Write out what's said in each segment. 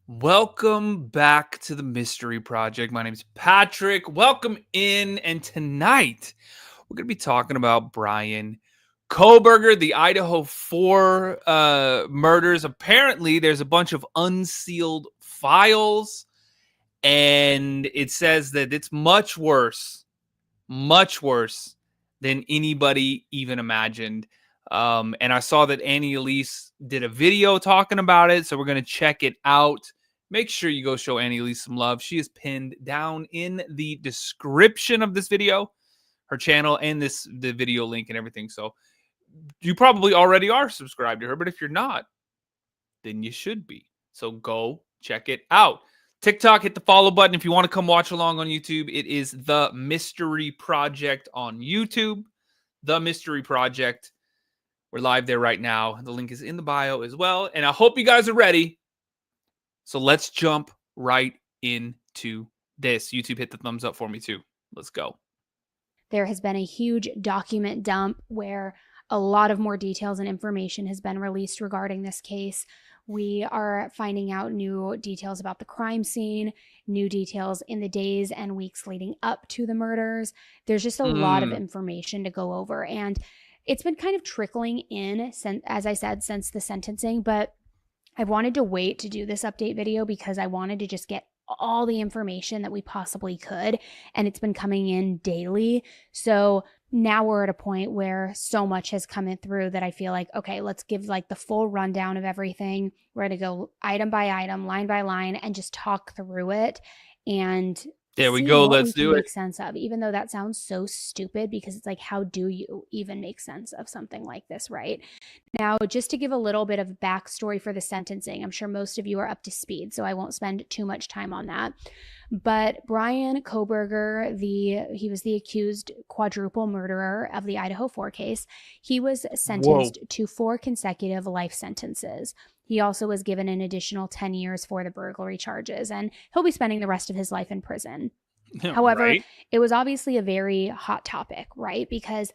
Welcome back to the Mystery Project. My name is Patrick. Welcome in. And tonight we're going to be talking about Bryan Kohberger, the Idaho 4 murders. Apparently, there's a bunch of unsealed files, and it says that it's much worse than anybody even imagined. And I saw that Annie Elise did a video talking about it, so we're going to check it out. Make sure you go show Annie Elise some love. She is pinned down in the description of this video, her channel, and the video link and everything. So you probably already are subscribed to her, but if you're not, then you should be. So go check it out. TikTok, hit the follow button if you want to come watch along on YouTube. It is The Mystery Project on YouTube. The Mystery Project. We're live there right now. The link is in the bio as well. And I hope you guys are ready. So let's jump right into this. YouTube, hit the thumbs up for me too. Let's go. There has been a huge document dump where a lot of more details and information has been released regarding this case. We are finding out new details about the crime scene, new details in the days and weeks leading up to the murders. There's just a lot of information to go over. And it's been kind of trickling in, as I said, since the sentencing. But I wanted to wait to do this update video because I wanted to just get all the information that we possibly could. And it's been coming in daily. So now we're at a point where so much has come in through that I feel like, okay, let's give like the full rundown of everything. We're going to go item by item, line by line, and just talk through it and there we go. Let's do it. Make sense of, even though that sounds so stupid, because it's like, how do you even make sense of something like this, right? Now, just to give a little bit of backstory for the sentencing, I'm sure most of you are up to speed, so I won't spend too much time on that. But Bryan Kohberger, he was the accused quadruple murderer of the Idaho 4 case. He was sentenced to 4 consecutive life sentences. He also was given an additional 10 years for the burglary charges, and he'll be spending the rest of his life in prison. However, It was obviously a very hot topic, right? Because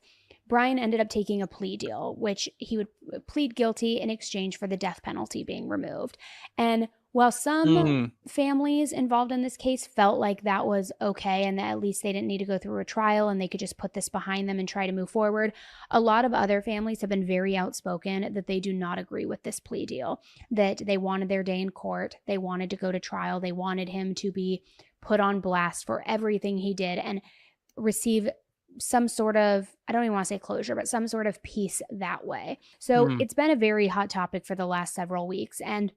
Bryan ended up taking a plea deal, which he would plead guilty in exchange for the death penalty being removed. And while some families involved in this case felt like that was okay and that at least they didn't need to go through a trial and they could just put this behind them and try to move forward, a lot of other families have been very outspoken that they do not agree with this plea deal, that they wanted their day in court, they wanted to go to trial, they wanted him to be put on blast for everything he did and receive some sort of, I don't even want to say closure, but some sort of peace that way. So it's been a very hot topic for the last several weeks. And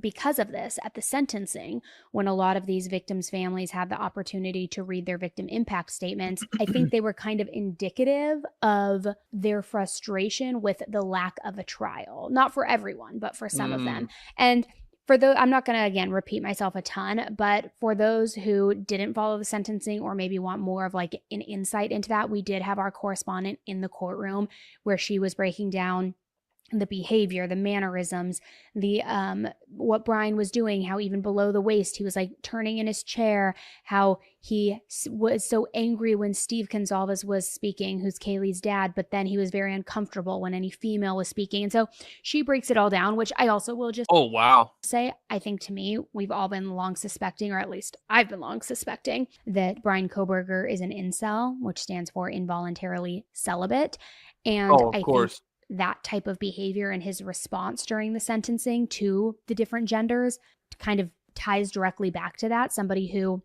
because of this, at the sentencing, when a lot of these victims' families had the opportunity to read their victim impact statements, I think they were kind of indicative of their frustration with the lack of a trial. Not for everyone, but for some of them. And for those, I'm not going to, again, repeat myself a ton, but for those who didn't follow the sentencing or maybe want more of like an insight into that, we did have our correspondent in the courtroom where she was breaking down the behavior, the mannerisms, the what Bryan was doing, how even below the waist he was like turning in his chair, how he was so angry when Steve Goncalves was speaking, who's Kaylee's dad, but then he was very uncomfortable when any female was speaking. And so she breaks it all down, which I also will just say, I think to me, we've all been long suspecting, or at least I've been long suspecting, that Bryan Kohberger is an incel, which stands for involuntarily celibate. And I think that type of behavior and his response during the sentencing to the different genders kind of ties directly back to that. Somebody who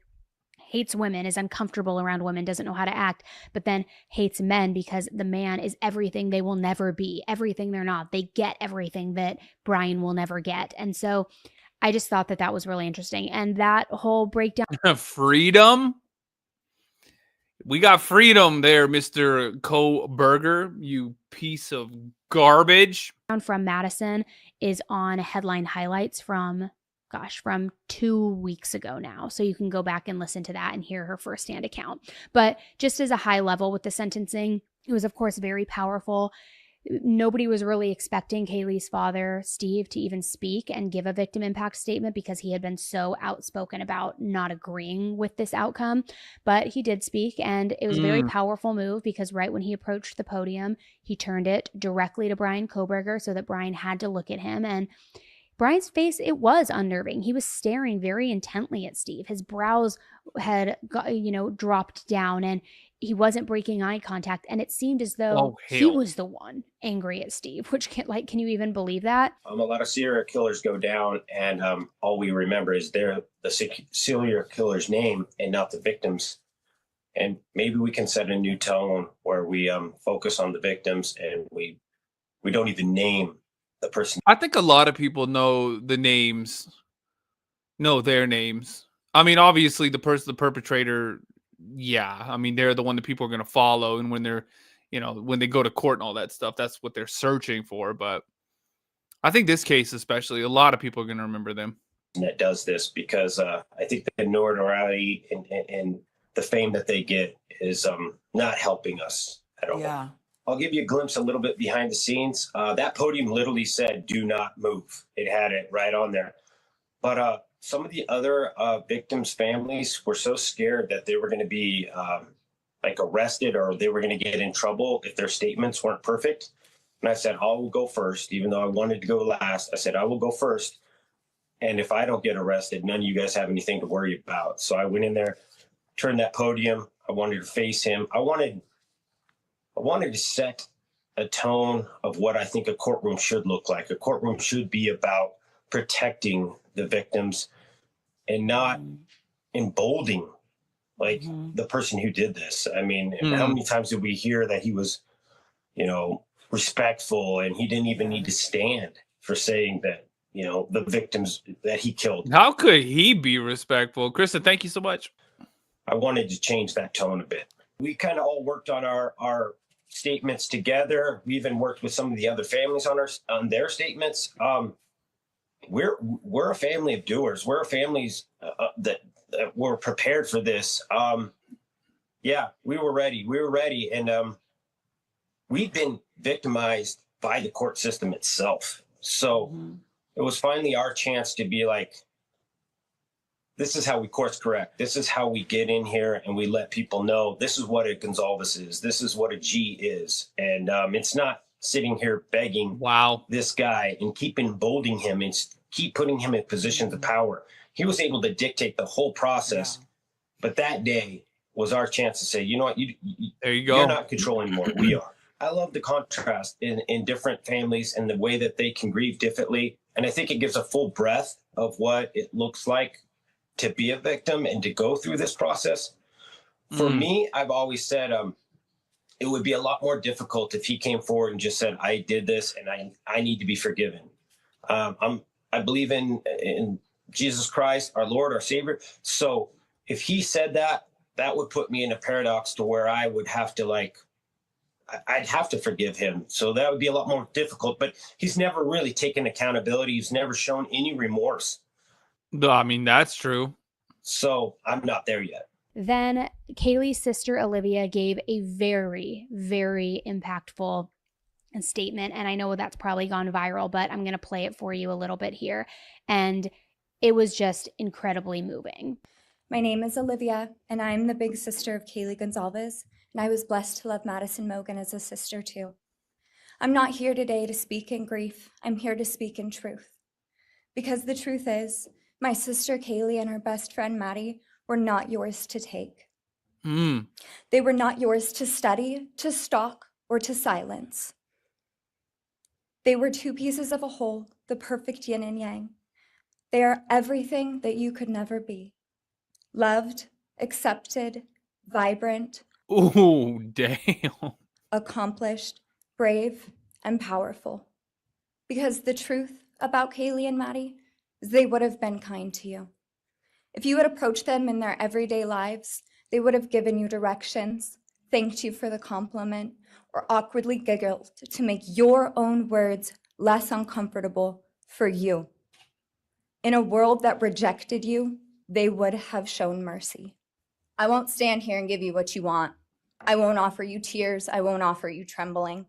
hates women, is uncomfortable around women, doesn't know how to act, but then hates men because the man is everything they will never be, everything they're not. They get everything that Bryan will never get. And so I just thought that that was really interesting. And that whole breakdown. Freedom? We got freedom there, Mr. Kohberger, you piece of garbage. From Madison is on headline highlights from 2 weeks ago now. So you can go back and listen to that and hear her firsthand account. But just as a high level with the sentencing, it was, of course, very powerful. Nobody was really expecting Kaylee's father, Steve, to even speak and give a victim impact statement because he had been so outspoken about not agreeing with this outcome. But he did speak, and it was a very powerful move because right when he approached the podium, he turned it directly to Bryan Kohberger so that Bryan had to look at him. And Bryan's face, it was unnerving. He was staring very intently at Steve. His brows had dropped down, and he wasn't breaking eye contact, and it seemed as though Oh, he hell. was the one angry at Steve, which can you even believe that? A lot of serial killers go down, and all we remember is the serial killer's name and not the victims. And maybe we can set a new tone where we focus on the victims, and we don't even name the person. I think a lot of people know their names. I mean, obviously the perpetrator, yeah. I mean, they're the one that people are going to follow. And when they're, when they go to court and all that stuff, that's what they're searching for. But I think this case, especially, a lot of people are going to remember them. That does this, because I think the notoriety and the fame that they get is not helping us at all. Yeah. I'll give you a glimpse a little bit behind the scenes. That podium literally said, "Do not move." It had it right on there. But some of the other victims' families were so scared that they were going to be arrested, or they were going to get in trouble if their statements weren't perfect. And I said, I will go first, even though I wanted to go last. I said, I will go first. And if I don't get arrested, none of you guys have anything to worry about. So I went in there, turned that podium. I wanted to face him. I wanted to set a tone of what I think a courtroom should look like. A courtroom should be about protecting the victims and not emboldening the person who did this. I mean, how many times did we hear that he was, respectful, and he didn't even need to stand for saying that, the victims that he killed. How could he be respectful? Krista, thank you so much. I wanted to change that tone a bit. We kind of all worked on our statements together. We even worked with some of the other families on their statements. We're a family of doers. We're families that were prepared for this. Yeah, we were ready. And we've been victimized by the court system itself. So it was finally our chance to be like, this is how we course correct. This is how we get in here and we let people know this is what a Goncalves is. This is what a G is. And it's not sitting here begging this guy and keep emboldening him and keep putting him in positions of power. He was able to dictate the whole process. Yeah. But that day was our chance to say, you know what, there you go. You're not controlling anymore. We are. I love the contrast in different families and the way that they can grieve differently. And I think it gives a full breadth of what it looks like to be a victim and to go through this process. For me, I've always said it would be a lot more difficult if he came forward and just said, I did this and I need to be forgiven. I believe in Jesus Christ, our Lord, our Savior. So if he said that, that would put me in a paradox to where I would have to I'd have to forgive him. So that would be a lot more difficult, but he's never really taken accountability. He's never shown any remorse. I mean, that's true. So I'm not there yet. Then Kaylee's sister, Olivia, gave a very, very impactful statement. And I know that's probably gone viral, but I'm going to play it for you a little bit here. And it was just incredibly moving. My name is Olivia, and I'm the big sister of Kaylee Goncalves, and I was blessed to love Madison Mogen as a sister too. I'm not here today to speak in grief. I'm here to speak in truth. Because the truth is, my sister Kaylee and her best friend Maddie were not yours to take. They were not yours to study, to stalk, or to silence. They were two pieces of a whole, the perfect yin and yang. They are everything that you could never be. Loved, accepted, vibrant. Oh, damn. Accomplished, brave, and powerful. Because the truth about Kaylee and Maddie is they would have been kind to you. If you had approached them in their everyday lives, they would have given you directions, thanked you for the compliment, or awkwardly giggled to make your own words less uncomfortable for you. In a world that rejected you, they would have shown mercy. I won't stand here and give you what you want. I won't offer you tears. I won't offer you trembling.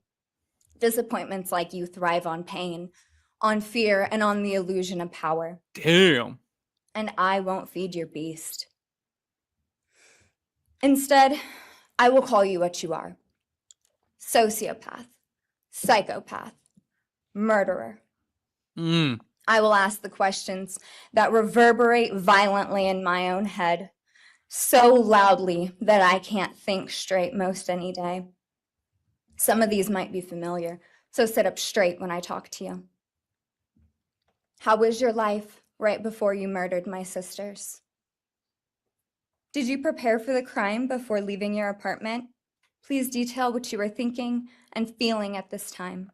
Disappointments like you thrive on pain, on fear, and on the illusion of power. Damn. And I won't feed your beast. Instead, I will call you what you are. Sociopath, psychopath, murderer. I will ask the questions that reverberate violently in my own head, so loudly that I can't think straight most any day. Some of these might be familiar, so sit up straight when I talk to you. How was your life right before you murdered my sisters? Did you prepare for the crime before leaving your apartment? Please detail what you were thinking and feeling at this time.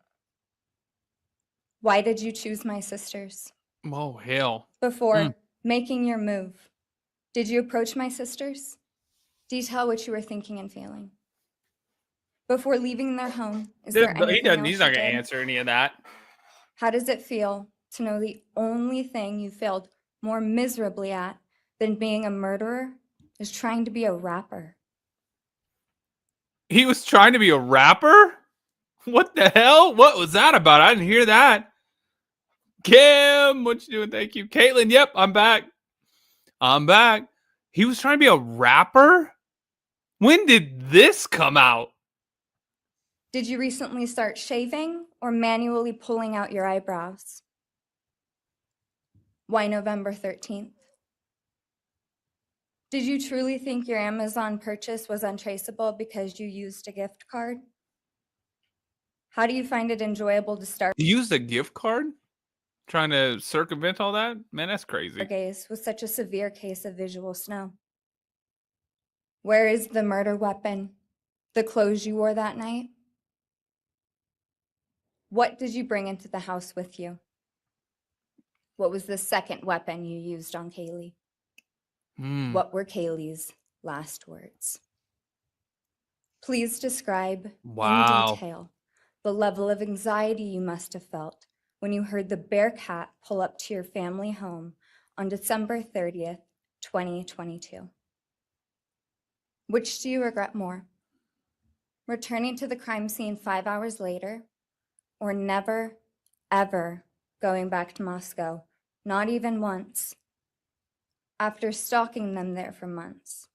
Why did you choose my sisters? Oh, hell. Before making your move, did you approach my sisters? Detail what you were thinking and feeling. Before leaving their home, is there anything else He's not you going to did? answer any of that. How does it feel to know the only thing you failed more miserably at than being a murderer is trying to be a rapper? He was trying to be a rapper? What the hell? What was that about? I didn't hear that. Kim, what you doing? Thank you. Caitlin, yep, I'm back. I'm back. He was trying to be a rapper? When did this come out? Did you recently start shaving or manually pulling out your eyebrows? Why November 13th? Did you truly think your Amazon purchase was untraceable because you used a gift card? How do you find it enjoyable to start You used a gift card? Trying to circumvent all that? Man, that's crazy. your gaze with such a severe case of visual snow? Where is the murder weapon? The clothes you wore that night? What did you bring into the house with you? What was the second weapon you used on Kaylee? What were Kaylee's last words? Please describe Wow. in detail the level of anxiety you must have felt when you heard the Bearcat pull up to your family home on December 30th, 2022. Which do you regret more? Returning to the crime scene 5 hours later, or never, ever going back to Moscow, not even once, after stalking them there for months?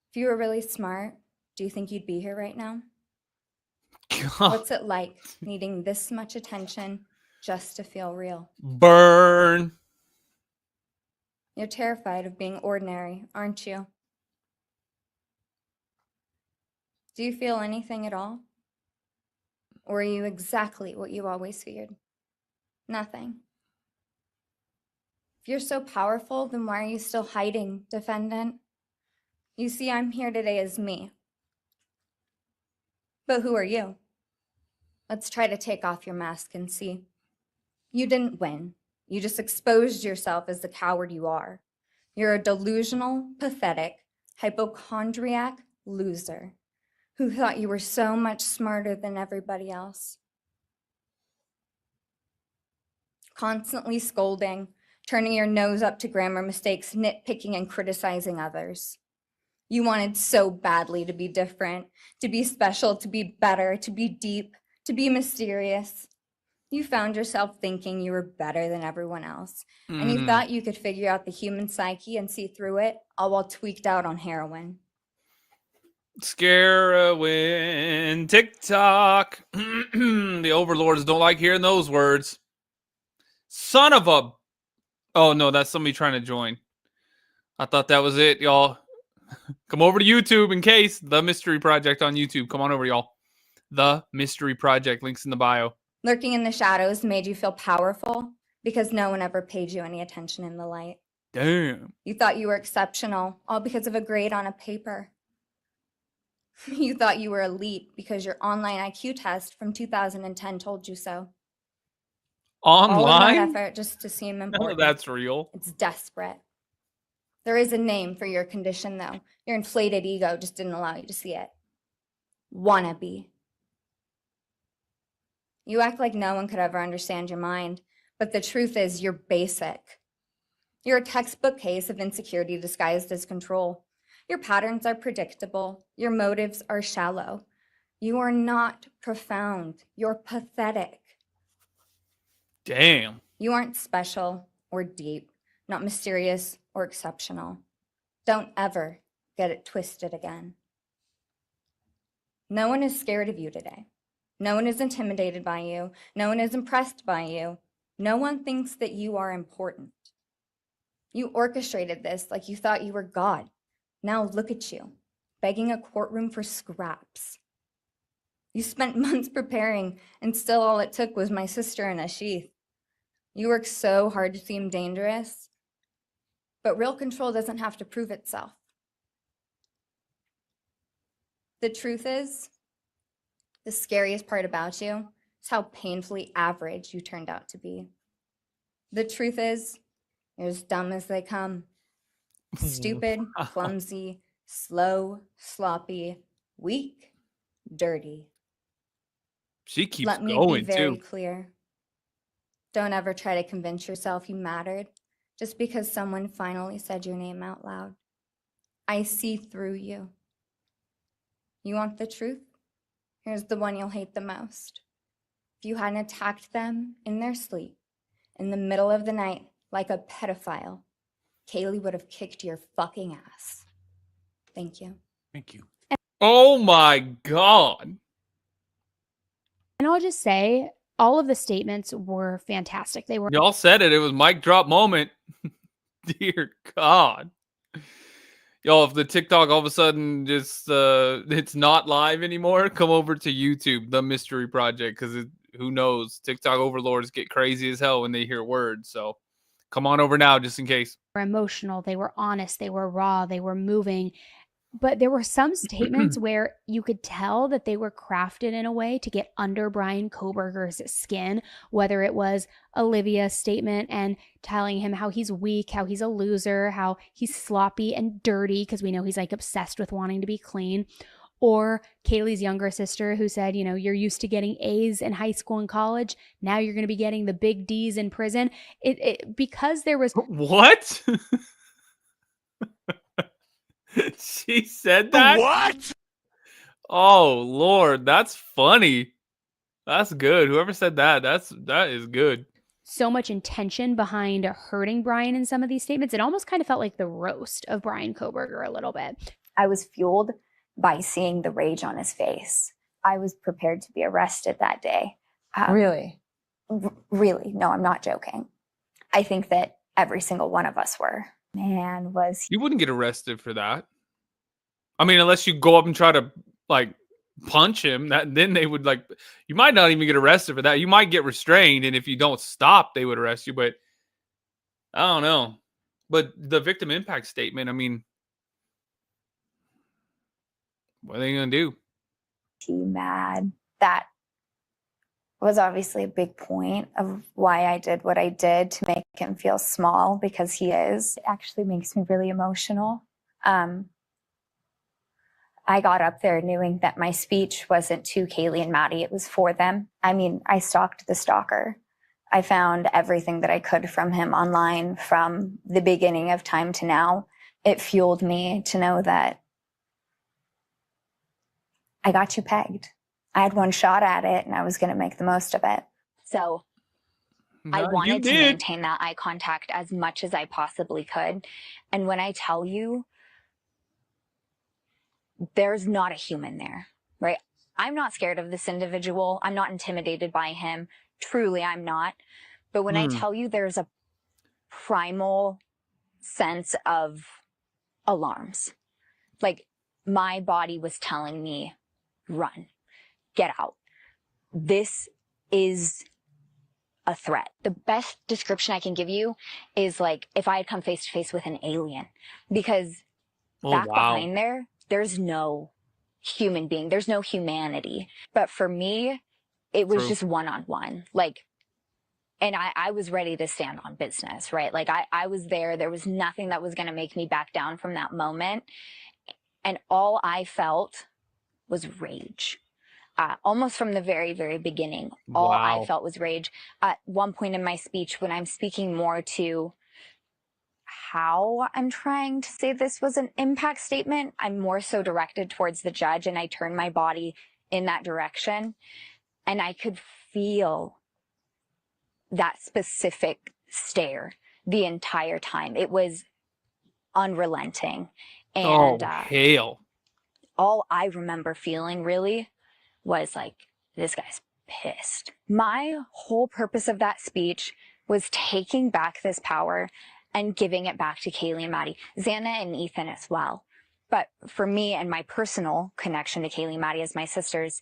If you were really smart, do you think you'd be here right now? What's it like needing this much attention just to feel real? Burn. You're terrified of being ordinary, aren't you? Do you feel anything at all? Or are you exactly what you always feared? Nothing. If you're so powerful, then why are you still hiding, defendant? You see, I'm here today as me. But who are you? Let's try to take off your mask and see. You didn't win. You just exposed yourself as the coward you are. You're a delusional, pathetic, hypochondriac loser who thought you were so much smarter than everybody else. Constantly scolding, turning your nose up to grammar mistakes, nitpicking and criticizing others. You wanted so badly to be different, to be special, to be better, to be deep, to be mysterious. You found yourself thinking you were better than everyone else, and you thought you could figure out the human psyche and see through it, all while tweaked out on heroin. Scarowin, TikTok. The overlords don't like hearing those words. Son of a... Oh, no, that's somebody trying to join. I thought that was it, y'all. Come over to YouTube in case. The Mystery Project on YouTube. Come on over, y'all. The Mystery Project. Links in the bio. Lurking in the shadows made you feel powerful because no one ever paid you any attention in the light. Damn. You thought you were exceptional, all because of a grade on a paper. You thought you were elite because your online IQ test from 2010 told you so. Online? All of that effort just to seem important. That's real. It's desperate. There is a name for your condition, though. Your inflated ego just didn't allow you to see it. Wannabe. You act like no one could ever understand your mind, but the truth is you're basic. You're a textbook case of insecurity disguised as control. Your patterns are predictable. Your motives are shallow. You are not profound. You're pathetic. Damn. You aren't special or deep, not mysterious or exceptional. Don't ever get it twisted again. No one is scared of you today. No one is intimidated by you. No one is impressed by you. No one thinks that you are important. You orchestrated this like you thought you were God. Now look at you, begging a courtroom for scraps. You spent months preparing, and still all it took was my sister in a sheath. You work so hard to seem dangerous, but real control doesn't have to prove itself. The truth is, the scariest part about you is how painfully average you turned out to be. The truth is, you're as dumb as they come. Stupid, clumsy, slow, sloppy, weak, dirty. She keeps Let me going be very too. clear. Don't ever try to convince yourself you mattered just because someone finally said your name out loud. I see through you. You want the truth? Here's the one you'll hate the most. If you hadn't attacked them in their sleep, in the middle of the night, like a pedophile, Kaylee would have kicked your fucking ass. Thank you. Thank you. Oh my God. And I'll just say, all of the statements were fantastic. They were Y'all said it. It was mic drop moment. Dear God. Y'all, if the TikTok all of a sudden just it's not live anymore, come over to YouTube, The Mystery Project, because who knows? TikTok overlords get crazy as hell when they hear words. So come on over now just in case. emotional, they were honest, they were raw, they were moving. But there were some statements where you could tell that they were crafted in a way to get under Bryan Kohberger's skin, whether it was Olivia's statement and telling him how he's weak, how he's a loser, how he's sloppy and dirty, because we know he's like obsessed with wanting to be clean, or Kaylee's younger sister who said, you know, you're used to getting A's in high school and college. Now you're going to be getting the big D's in prison. Because there was What? She said that? What? Oh Lord, that's funny. That's good. Whoever said that, that is good. so much intention behind hurting Bryan in some of these statements. It almost kind of felt like the roast of Bryan Kohberger a little bit. I was fueled by seeing the rage on his face. I was prepared to be arrested that day. Really? Really? No, I'm not joking. I think that every single one of us were. Man, was You wouldn't get arrested for that. I mean, unless you go up and try to like punch him, then they would like. You might not even get arrested for that. You might get restrained, and if you don't stop, they would arrest you. But I don't know. But the victim impact statement. I mean, what are they gonna do? he mad? That was obviously a big point of why I did what I did, to make him feel small, because he is. It actually makes me really emotional. I got up there knowing that my speech wasn't to Kaylee and Maddie, it was for them. I mean, I stalked the stalker. I found everything that I could from him online from the beginning of time to now. It fueled me to know that I got you pegged. I had one shot at it and I was going to make the most of it. So I wanted to maintain that eye contact as much as I possibly could. And when I tell you, there's not a human there, right? I'm not scared of this individual. I'm not intimidated by him. Truly, I'm not. But when I tell you, there's a primal sense of alarms. Like, my body was telling me, run, get out. This is a threat. The best description I can give you is like if I had come face to face with an alien, because behind there, there's no human being. There's no humanity. But for me, it was just one-on-one. Like, and I was ready to stand on business, right? Like I was there. There was nothing that was going to make me back down from that moment. And all I felt was rage. Almost from the very, very beginning, all I felt was rage. At one point in my speech, when I'm speaking more to how I'm trying to say this was an impact statement, I'm more so directed towards the judge, and I turn my body in that direction. And I could feel that specific stare the entire time. It was unrelenting. And hell. All I remember feeling really was like, this guy's pissed. My whole purpose of that speech was taking back this power and giving it back to Kaylee and Maddie, Xana and Ethan as well. But for me and my personal connection to Kaylee and Maddie as my sisters,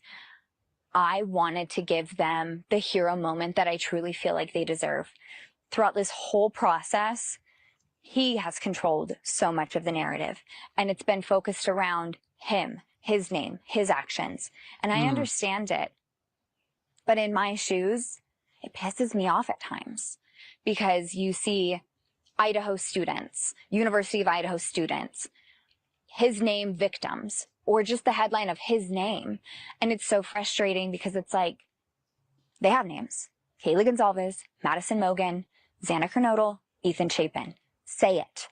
I wanted to give them the hero moment that I truly feel like they deserve. Throughout this whole process, he has controlled so much of the narrative, and it's been focused around him, his name, his actions. And I understand it. But in my shoes, it pisses me off at times, because you see Idaho students, University of Idaho students, his name victims, or just the headline of his name. And it's so frustrating because it's like, they have names. Kaylee Goncalves, Madison Mogen, Xana Kernodle, Ethan Chapin. Say it.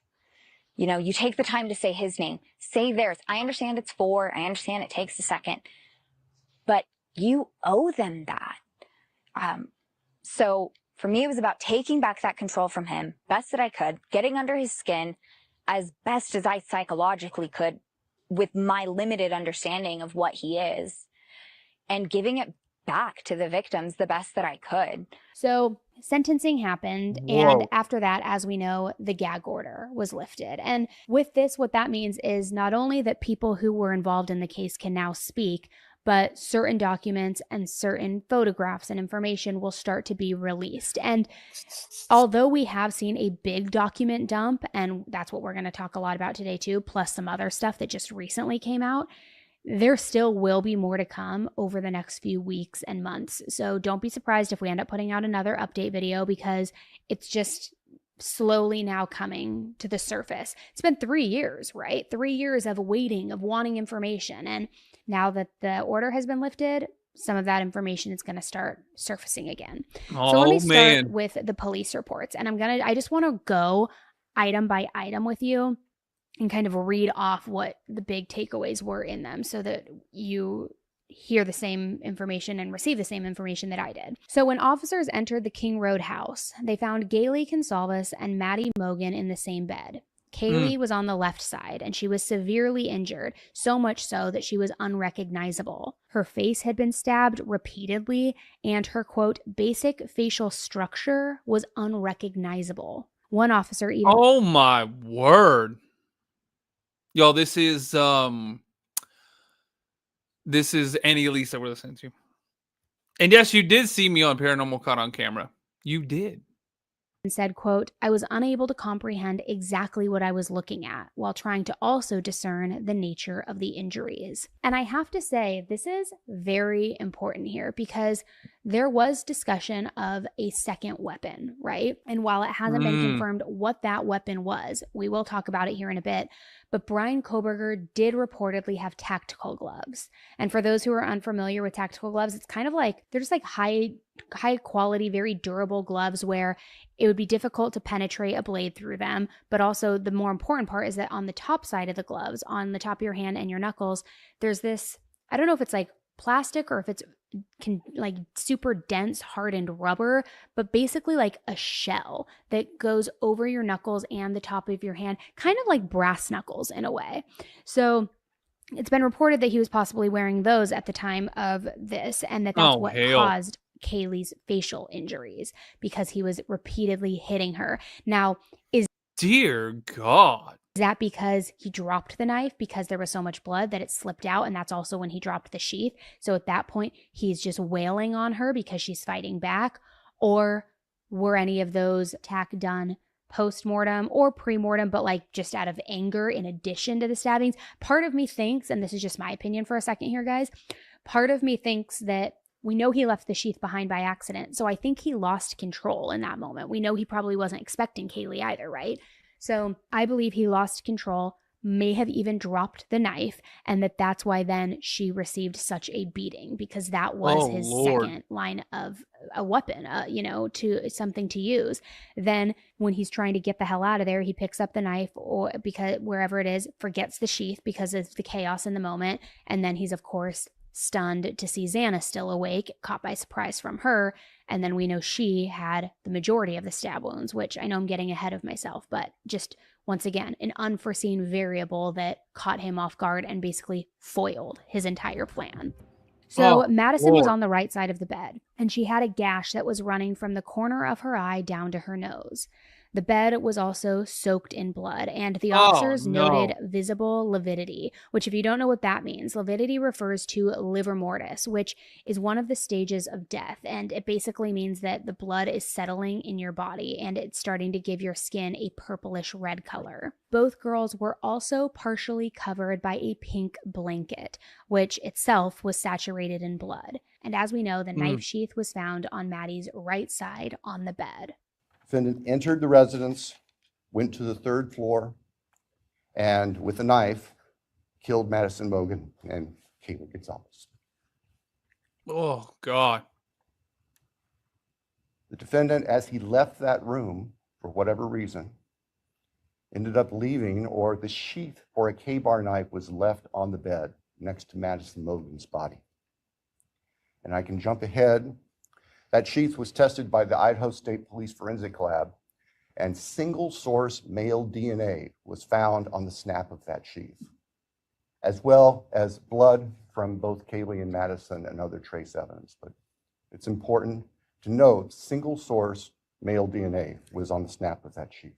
You know, you take the time to say his name. Say theirs. I understand it's 4. I understand it takes a second. But you owe them that. So for me, it was about taking back that control from him, best that I could, getting under his skin as best as I psychologically could with my limited understanding of what he is, and giving it back to the victims the best that I could. So sentencing happened. Whoa. And after that, as we know, the gag order was lifted. And with this, what that means is not only that people who were involved in the case can now speak, but certain documents and certain photographs and information will start to be released. And although we have seen a big document dump, and that's what we're going to talk a lot about today too, plus some other stuff that just recently came out, there still will be more to come over the next few weeks and months. So don't be surprised if we end up putting out another update video, because it's just slowly now coming to the surface. It's been 3 years, right? 3 years of waiting, of wanting information. And now that the order has been lifted, some of that information is going to start surfacing again. So let me start with the police reports. And I just want to go item by item with you and kind of read off what the big takeaways were in them, so that you hear the same information and receive the same information that I did. So when officers entered the King Road house, they found Kaylee Goncalves and Maddie Mogen in the same bed. Kaylee was on the left side, and she was severely injured, so much so that she was unrecognizable. Her face had been stabbed repeatedly, and her, quote, basic facial structure was unrecognizable. One officer even— Oh my word. Yo, this is Annie Elise that we're listening to. And yes, you did see me on Paranormal Caught on Camera. You did. and said, quote, I was unable to comprehend exactly what I was looking at while trying to also discern the nature of the injuries. And I have to say, this is very important here because there was discussion of a second weapon, right? And while it hasn't been confirmed what that weapon was, we will talk about it here in a bit, but Bryan Kohberger did reportedly have tactical gloves. And for those who are unfamiliar with tactical gloves, it's kind of like, they're just like high quality, very durable gloves where it would be difficult to penetrate a blade through them. But also the more important part is that on the top side of the gloves, on the top of your hand and your knuckles, there's this, I don't know if it's like plastic or if it's like super dense hardened rubber, but basically like a shell that goes over your knuckles and the top of your hand, kind of like brass knuckles in a way. So it's been reported that he was possibly wearing those at the time of this, and that's what caused Kaylee's facial injuries, because he was repeatedly hitting her. Now, dear God. Is that because he dropped the knife because there was so much blood that it slipped out, and that's also when he dropped the sheath? So at that point, he's just wailing on her because she's fighting back? Or were any of those attacks done post-mortem or pre-mortem, but like just out of anger in addition to the stabbings? Part of me thinks, and this is just my opinion for a second here, guys, part of me thinks that we know he left the sheath behind by accident, so I think he lost control in that moment. We know he probably wasn't expecting Kaylee either, right? So I believe he lost control, may have even dropped the knife, and that's why then she received such a beating, because that was his second line of a weapon, to something to use. Then when he's trying to get the hell out of there, he picks up the knife, or because wherever it is, forgets the sheath because of the chaos in the moment. And then he's, of course, stunned to see Xana still awake, caught by surprise from her. And then we know she had the majority of the stab wounds, which I know I'm getting ahead of myself, but just once again, an unforeseen variable that caught him off guard and basically foiled his entire plan. So Madison was on the right side of the bed. and she had a gash that was running from the corner of her eye down to her nose. The bed was also soaked in blood, and the officers noted visible lividity, which, if you don't know what that means, lividity refers to livor mortis, which is one of the stages of death, and it basically means that the blood is settling in your body and it's starting to give your skin a purplish red color. Both girls were also partially covered by a pink blanket, which itself was saturated in blood. And as we know, the knife sheath was found on Maddie's right side on the bed. Defendant entered the residence, went to the 3rd floor, and with a knife, killed Madison Mogen and Kaylee Goncalves. Oh, God. The defendant, as he left that room, for whatever reason, ended up leaving, or the sheath for a K-bar knife was left on the bed next to Madison Mogen's body. And I can jump ahead. That sheath was tested by the Idaho State Police Forensic Lab, and single source male DNA was found on the snap of that sheath, as well as blood from both Kaylee and Madison and other trace evidence. But it's important to note single source male DNA was on the snap of that sheath.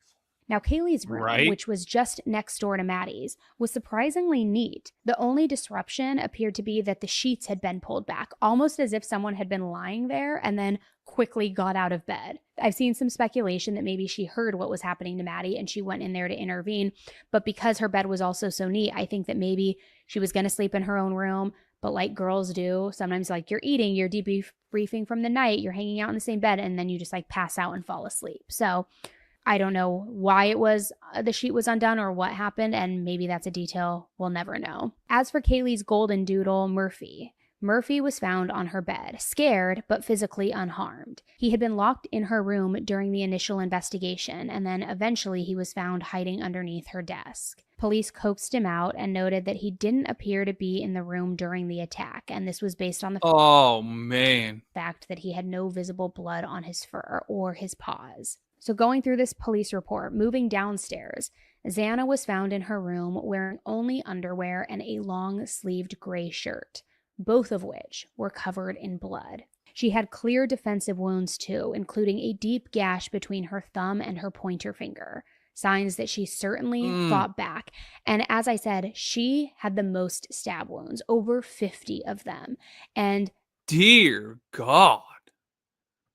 Now, Kaylee's room, which was just next door to Maddie's, was surprisingly neat. The only disruption appeared to be that the sheets had been pulled back, almost as if someone had been lying there and then quickly got out of bed. I've seen some speculation that maybe she heard what was happening to Maddie and she went in there to intervene. But because her bed was also so neat, I think that maybe she was going to sleep in her own room. But like girls do, sometimes like you're eating, you're debriefing from the night, you're hanging out in the same bed, and then you just like pass out and fall asleep. So I don't know why it was the sheet was undone or what happened, and maybe that's a detail we'll never know. As for Kaylee's golden doodle, Murphy was found on her bed, scared but physically unharmed. He had been locked in her room during the initial investigation, and then eventually he was found hiding underneath her desk. Police coaxed him out and noted that he didn't appear to be in the room during the attack, and this was based on the fact that he had no visible blood on his fur or his paws. So going through this police report, moving downstairs, Xana was found in her room wearing only underwear and a long-sleeved gray shirt, both of which were covered in blood. She had clear defensive wounds too, including a deep gash between her thumb and her pointer finger, signs that she certainly fought back. And as I said, she had the most stab wounds, over 50 of them. And dear God.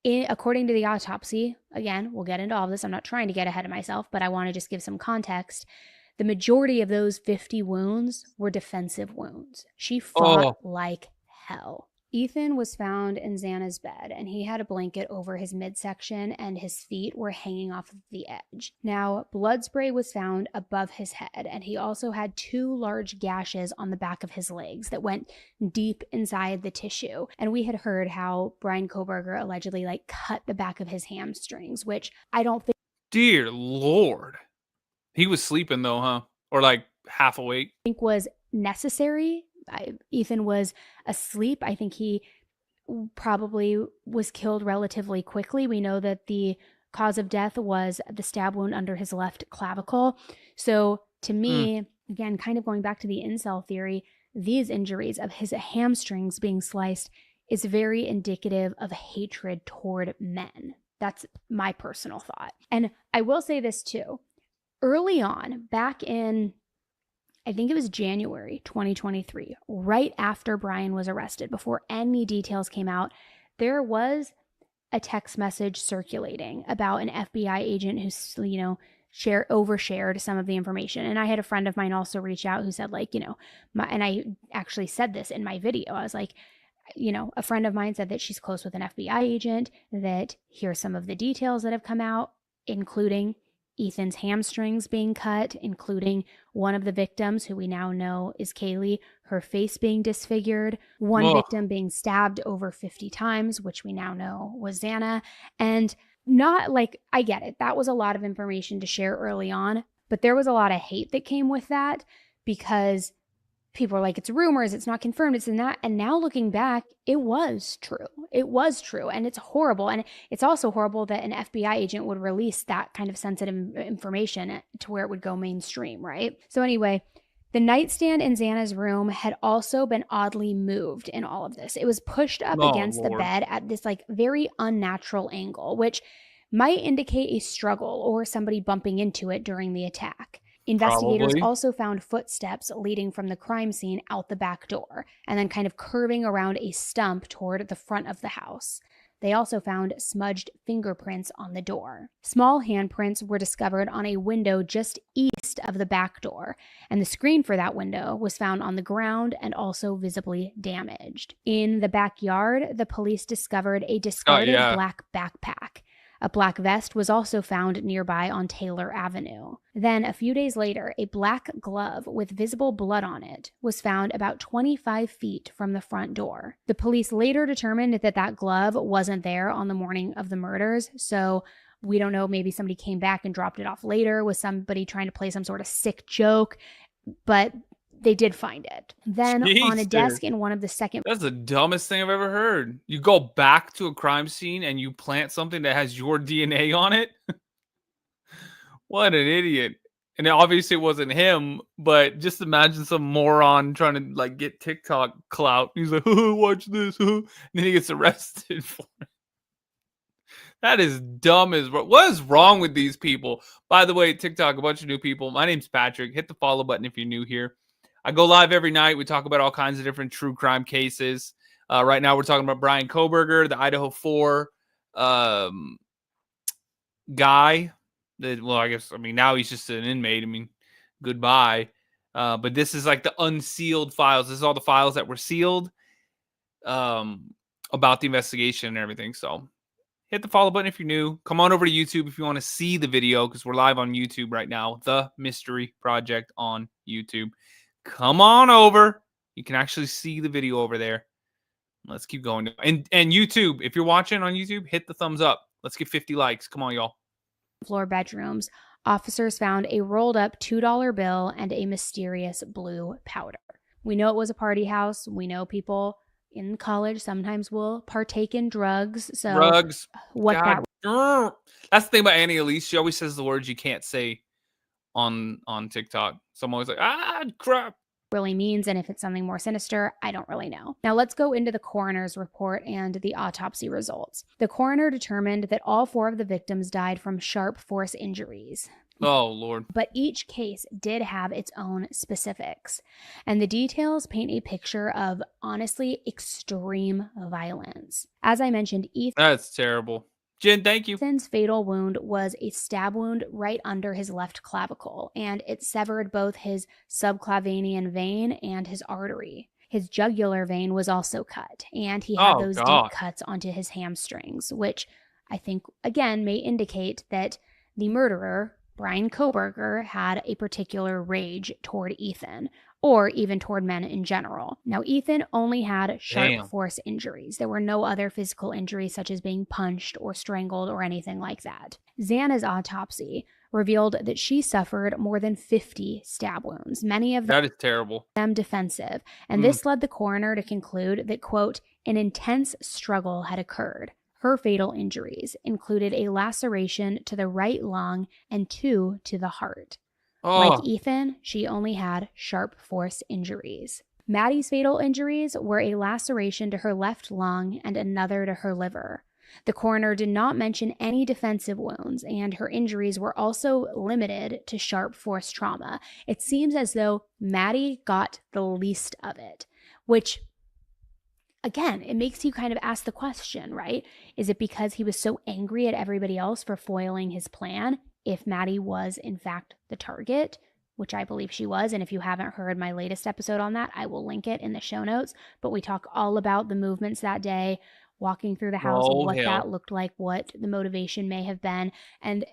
According to the autopsy, again, we'll get into all of this. I'm not trying to get ahead of myself, but I want to just give some context. The majority of those 50 wounds were defensive wounds. She fought like hell. Ethan was found in Xana's bed, and he had a blanket over his midsection, and his feet were hanging off of the edge. Now, blood spray was found above his head, and he also had 2 large gashes on the back of his legs that went deep inside the tissue. And we had heard how Bryan Kohberger allegedly cut the back of his hamstrings, which I don't think. Dear Lord. He was sleeping though, huh? Or half awake. I think was necessary. Ethan was asleep. I think he probably was killed relatively quickly. We know that the cause of death was the stab wound under his left clavicle. So to me, again, kind of going back to the incel theory, these injuries of his hamstrings being sliced is very indicative of hatred toward men. That's my personal thought. And I will say this too. Early on, back in, I think it was January 2023, right after Bryan was arrested, before any details came out, there was a text message circulating about an FBI agent who, overshared some of the information. And I had a friend of mine also reach out who said, and I actually said this in my video. I was like, a friend of mine said that she's close with an FBI agent, that here's some of the details that have come out, including Ethan's hamstrings being cut, including one of the victims who we now know is Kaylee, her face being disfigured, one victim being stabbed over 50 times, which we now know was Xana. And not I get it. That was a lot of information to share early on, but there was a lot of hate that came with that because people are like, it's rumors, it's not confirmed, it's not. And now looking back, it was true. It was true. And it's horrible. And it's also horrible that an FBI agent would release that kind of sensitive information to where it would go mainstream, right? So anyway, The nightstand in Xana's room had also been oddly moved in all of this. It was pushed up against the bed at this like very unnatural angle, which might indicate a struggle or somebody bumping into it during the attack. Investigators also found footsteps leading from the crime scene out the back door and then kind of curving around a stump toward the front of the house. They also found smudged fingerprints on the door. Small handprints were discovered on a window just east of the back door, and the screen for that window was found on the ground and also visibly damaged. In the backyard, the police discovered a discarded black backpack. A black vest was also found nearby on Taylor Avenue. Then, a few days later, a black glove with visible blood on it was found about 25 feet from the front door. The police later determined that that glove wasn't there on the morning of the murders, so we don't know, maybe somebody came back and dropped it off later. Was somebody trying to play some sort of sick joke? But they did find it. Then on a desk in one of the second... That's the dumbest thing I've ever heard. You go back to a crime scene and you plant something that has your DNA on it? What an idiot. And obviously it wasn't him, but just imagine some moron trying to like get TikTok clout. He's like, oh, watch this. And then he gets arrested for it. That is dumb as well. What is wrong with these people? By the way, TikTok, a bunch of new people. My name's Patrick. Hit the follow button if you're new here. I go live every night. We talk about all kinds of different true crime cases. Right now, we're talking about Bryan Kohberger, the Idaho 4 guy. Now he's just an inmate. Goodbye. But this is like the unsealed files. This is all the files that were sealed about the investigation and everything. So hit the follow button if you're new. Come on over to YouTube if you want to see the video, because we're live on YouTube right now. The Mystery Project on YouTube. Come on over. You can actually see the video over there. Let's keep going. And YouTube, if you're watching on YouTube, hit the thumbs up. Let's get 50 likes. Come on, y'all. Floor bedrooms, officers found a rolled up $2 bill and a mysterious blue powder. We know it was a party house. We know people in college sometimes will partake in drugs. So drugs. That's the thing about Annie Elise. She always says the words you can't say on TikTok. So I'm always like, crap. Really means, and if it's something more sinister, I don't really know. Now let's go into the coroner's report and the autopsy results. The coroner determined that all 4 of the victims died from sharp force injuries. Oh, Lord. But each case did have its own specifics, and the details paint a picture of honestly extreme violence. As I mentioned, That's terrible. Jen, thank you. Ethan's fatal wound was a stab wound right under his left clavicle, and it severed both his subclavian vein and his artery. His jugular vein was also cut, and he had those deep cuts onto his hamstrings, which I think, again, may indicate that the murderer, Bryan Kohberger, had a particular rage toward Ethan, or even toward men in general. Now, Ethan only had sharp force injuries. There were no other physical injuries such as being punched or strangled or anything like that. Xana's autopsy revealed that she suffered more than 50 stab wounds, many of them, that is terrible, defensive. And this led the coroner to conclude that, quote, an intense struggle had occurred. Her fatal injuries included a laceration to the right lung and 2 to the heart. Like Ethan, she only had sharp force injuries. Maddie's fatal injuries were a laceration to her left lung and another to her liver. The coroner did not mention any defensive wounds, and her injuries were also limited to sharp force trauma. It seems as though Maddie got the least of it, which, again, it makes you kind of ask the question, right? Is it because he was so angry at everybody else for foiling his plan? If Maddie was, in fact, the target, which I believe she was. And if you haven't heard my latest episode on that, I will link it in the show notes. But we talk all about the movements that day, walking through the house, what that looked like, what the motivation may have been. And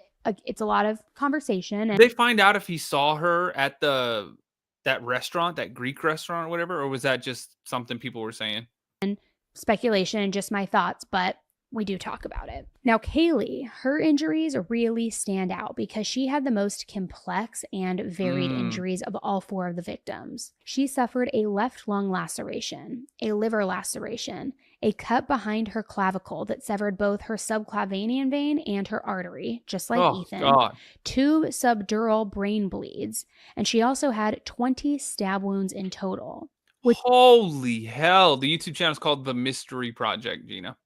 it's a lot of conversation. And did they find out if he saw her at that restaurant, that Greek restaurant or whatever? Or was that just something people were saying? And speculation and just my thoughts, but we do talk about it. Now, Kaylee, her injuries really stand out because she had the most complex and varied injuries of all 4 of the victims. She suffered a left lung laceration, a liver laceration, a cut behind her clavicle that severed both her subclavian vein and her artery, just like Ethan, God. 2 subdural brain bleeds, and she also had 20 stab wounds in total. Holy hell. The YouTube channel is called The Mystery Project, Gina.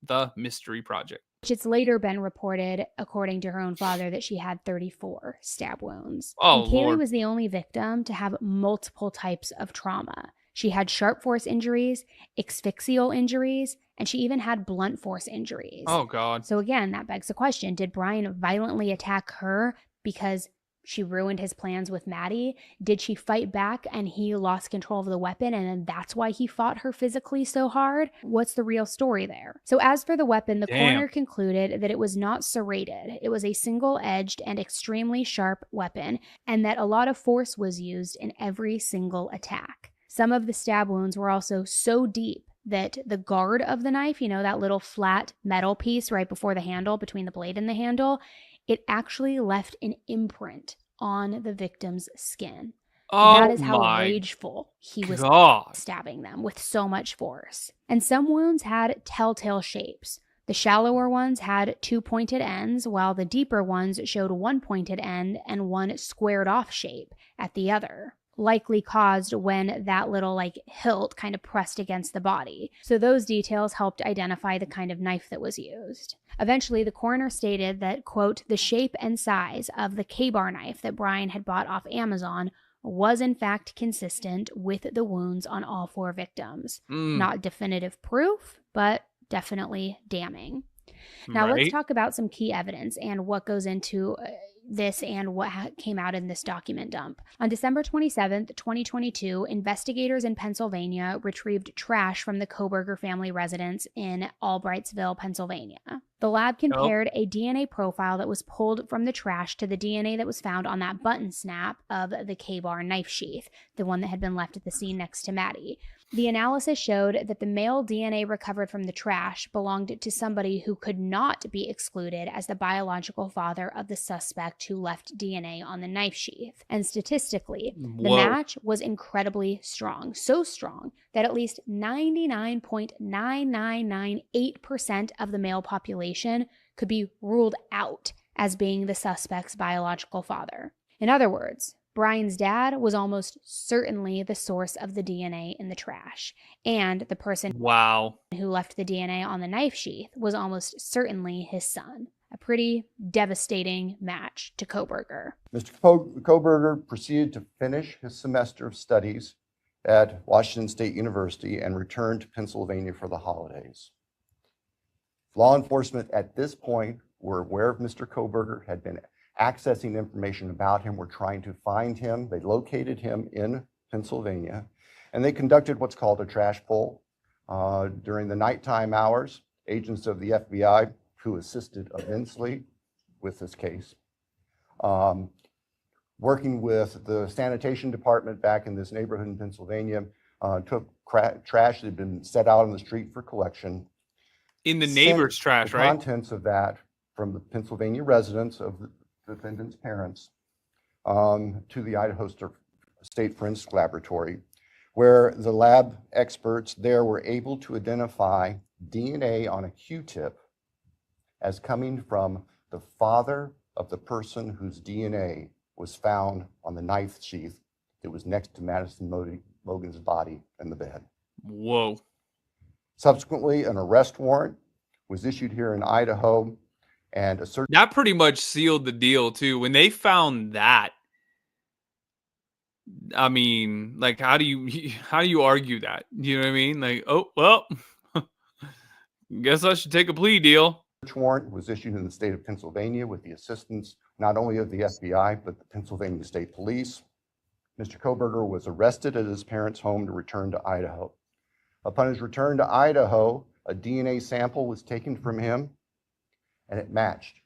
The Mystery Project. Which it's later been reported, according to her own father, that she had 34 stab wounds. Oh, and Kaylee Lord. was the only victim to have multiple types of trauma. She had sharp force injuries, asphyxial injuries, and she even had blunt force injuries. Oh, God. So again, that begs the question, did Bryan violently attack her because she ruined his plans with Maddie? Did she fight back and he lost control of the weapon and then that's why he fought her physically so hard? What's the real story there? So as for the weapon, the coroner concluded that it was not serrated. It was a single-edged and extremely sharp weapon, and that a lot of force was used in every single attack. Some of the stab wounds were also so deep that the guard of the knife, you know, that little flat metal piece right before the handle, between the blade and the handle, it actually left an imprint on the victim's skin. Oh, that is how my rageful he was God. stabbing them with so much force. And some wounds had telltale shapes. The shallower ones had 2 pointed ends, while the deeper ones showed 1 pointed end and 1 squared off shape at the other, likely caused when that little hilt kind of pressed against the body. So those details helped identify the kind of knife that was used. Eventually, the coroner stated that, quote, the shape and size of the K-bar knife that Bryan had bought off Amazon was in fact consistent with the wounds on all 4 victims. Not definitive proof, but definitely damning. Now let's talk about some key evidence and what goes into this and what came out in this document dump. On December 27th, 2022, investigators in Pennsylvania retrieved trash from the Kohberger family residence in Albrightsville, Pennsylvania. The lab compared a DNA profile that was pulled from the trash to the DNA that was found on that button snap of the K-bar knife sheath, the one that had been left at the scene next to Maddie. The analysis showed that the male DNA recovered from the trash belonged to somebody who could not be excluded as the biological father of the suspect who left DNA on the knife sheath. And statistically, the match was incredibly strong. So strong that at least 99.9998% of the male population could be ruled out as being the suspect's biological father. In other words, Bryan's dad was almost certainly the source of the DNA in the trash, and the person who left the DNA on the knife sheath was almost certainly his son. A pretty devastating match to Kohberger. Mr. Kohberger proceeded to finish his semester of studies at Washington State University and returned to Pennsylvania for the holidays. Law enforcement at this point were aware of Mr. Kohberger, had been accessing information about him, were trying to find him. They located him in Pennsylvania, and they conducted what's called a trash pull. During the nighttime hours, agents of the FBI, who assisted immensely with this case, working with the sanitation department back in this neighborhood in Pennsylvania, took trash that had been set out on the street for collection. In the neighbor's trash, the right? Contents of that from the Pennsylvania residence of the defendant's parents to the Idaho State Forensic Laboratory, where the lab experts there were able to identify DNA on a Q-tip as coming from the father of the person whose DNA was found on the knife sheath that was next to Madison Mogen's body in the bed. Whoa. Subsequently, an arrest warrant was issued here in Idaho, and a search. That pretty much sealed the deal too. When they found that, I mean, how do you argue that? You know what I mean? Oh, well, guess I should take a plea deal. Search warrant was issued in the state of Pennsylvania with the assistance not only of the FBI, but the Pennsylvania State Police. Mr. Kohberger was arrested at his parents' home to return to Idaho. Upon his return to Idaho, a DNA sample was taken from him, and it matched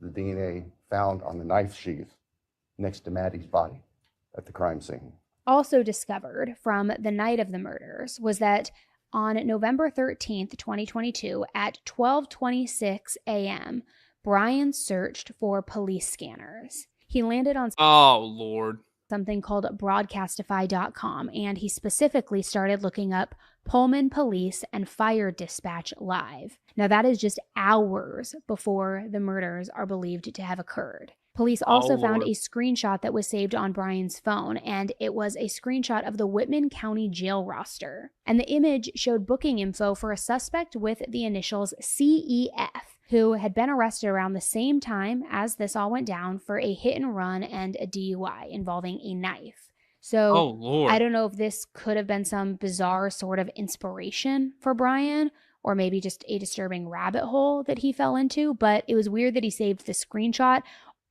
the DNA found on the knife sheath next to Maddie's body at the crime scene. Also discovered from the night of the murders was that on November 13th, 2022, at 12:26 a.m., Bryan searched for police scanners. He landed on... Oh, Lord. something called broadcastify.com, and he specifically started looking up Pullman Police and Fire Dispatch Live. Now, that is just hours before the murders are believed to have occurred. Police also found a screenshot that was saved on Bryan's phone, and it was a screenshot of the Whitman County jail roster. And the image showed booking info for a suspect with the initials CEF, who had been arrested around the same time as this all went down for a hit and run and a DUI involving a knife. So I don't know if this could have been some bizarre sort of inspiration for Bryan, or maybe just a disturbing rabbit hole that he fell into, but it was weird that he saved the screenshot